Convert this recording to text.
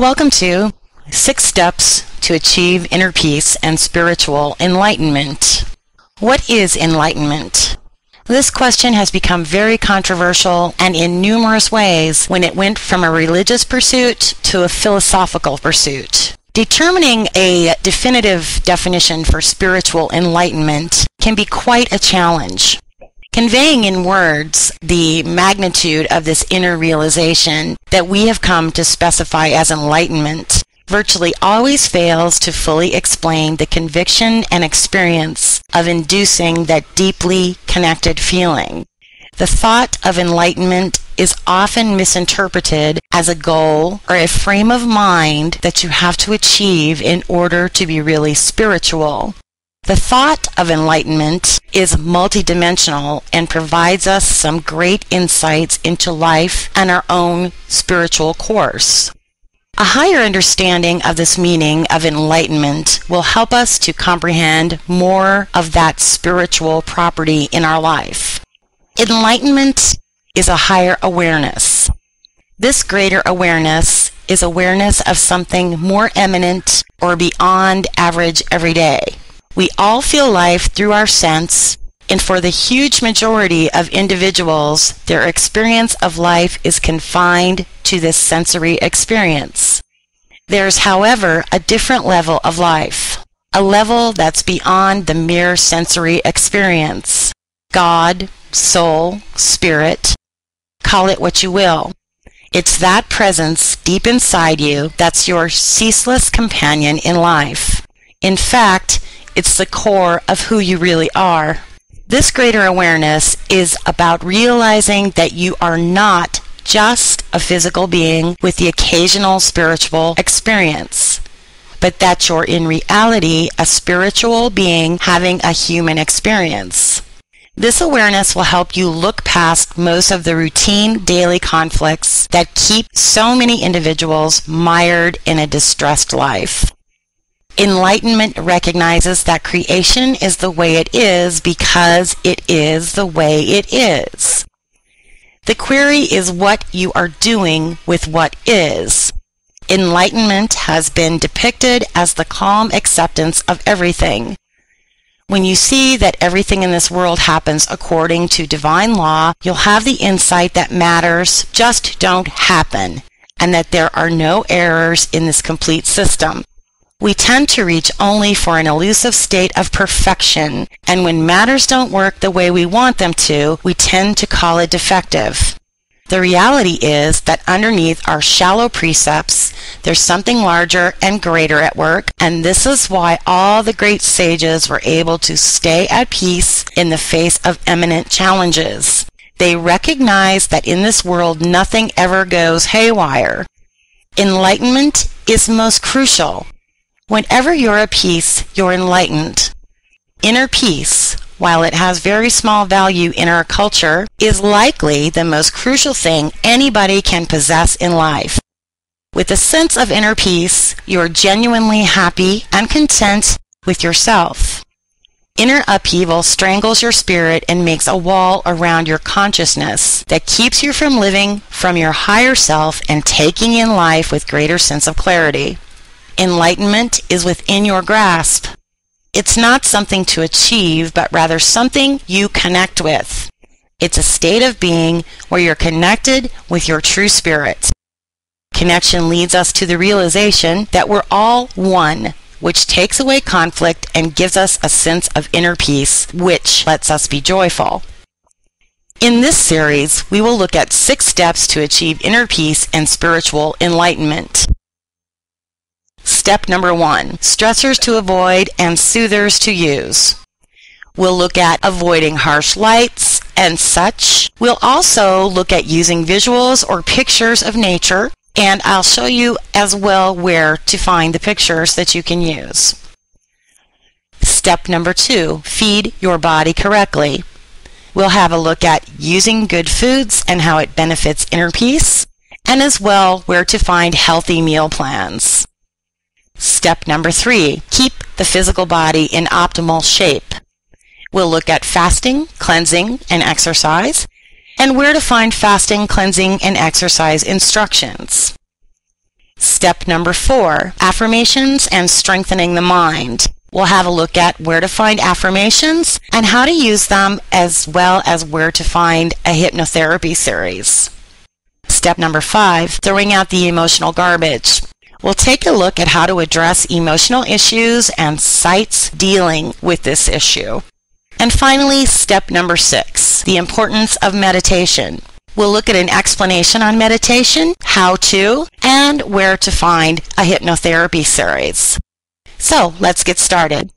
Welcome to 6 Steps to Achieve Inner Peace and Spiritual Enlightenment. What is enlightenment? This question has become very controversial and in numerous ways when it went from a religious pursuit to a philosophical pursuit. Determining a definitive definition for spiritual enlightenment can be quite a challenge. Conveying in words the magnitude of this inner realization that we have come to specify as enlightenment virtually always fails to fully explain the conviction and experience of inducing that deeply connected feeling. The thought of enlightenment is often misinterpreted as a goal or a frame of mind that you have to achieve in order to be really spiritual. The thought of enlightenment is multidimensional and provides us some great insights into life and our own spiritual course. A higher understanding of this meaning of enlightenment will help us to comprehend more of that spiritual property in our life. Enlightenment is a higher awareness. This greater awareness is awareness of something more eminent or beyond average every day. We all feel life through our sense, and for the huge majority of individuals, their experience of life is confined to this sensory experience. There's, however, a different level of life, a level that's beyond the mere sensory experience. God, soul, spirit, call it what you will. It's that presence deep inside you that's your ceaseless companion in life. In fact, it's the core of who you really are. This greater awareness is about realizing that you are not just a physical being with the occasional spiritual experience, but that you're in reality a spiritual being having a human experience. This awareness will help you look past most of the routine daily conflicts that keep so many individuals mired in a distressed life. Enlightenment recognizes that creation is the way it is because it is the way it is. The query is what you are doing with what is. Enlightenment has been depicted as the calm acceptance of everything. When you see that everything in this world happens according to divine law, you'll have the insight that matters just don't happen, and that there are no errors in this complete system. We tend to reach only for an elusive state of perfection, and when matters don't work the way we want them to, we tend to call it defective. The reality is that underneath our shallow precepts, there's something larger and greater at work, and this is why all the great sages were able to stay at peace in the face of eminent challenges. They recognize that in this world nothing ever goes haywire. Enlightenment is most crucial. Whenever you're at peace, you're enlightened. Inner peace, while it has very small value in our culture, is likely the most crucial thing anybody can possess in life. With a sense of inner peace, you're genuinely happy and content with yourself. Inner upheaval strangles your spirit and makes a wall around your consciousness that keeps you from living from your higher self and taking in life with greater sense of clarity. Enlightenment is within your grasp. It's not something to achieve, but rather something you connect with. It's a state of being where you're connected with your true spirit. Connection leads us to the realization that we're all one, which takes away conflict and gives us a sense of inner peace, which lets us be joyful. In this series, we will look at 6 steps to achieve inner peace and spiritual enlightenment. Step number 1, stressors to avoid and soothers to use. We'll look at avoiding harsh lights and such. We'll also look at using visuals or pictures of nature, and I'll show you as well where to find the pictures that you can use. Step number 2, feed your body correctly. We'll have a look at using good foods and how it benefits inner peace, and as well where to find healthy meal plans. Step number 3, keep the physical body in optimal shape. We'll look at fasting, cleansing, and exercise, and where to find fasting, cleansing, and exercise instructions. Step number 4, affirmations and strengthening the mind. We'll have a look at where to find affirmations and how to use them, as well as where to find a hypnotherapy series. Step number 5, throwing out the emotional garbage. We'll take a look at how to address emotional issues and sites dealing with this issue. And finally, step number 6, the importance of meditation. We'll look at an explanation on meditation, how to, and where to find a hypnotherapy series. So let's get started.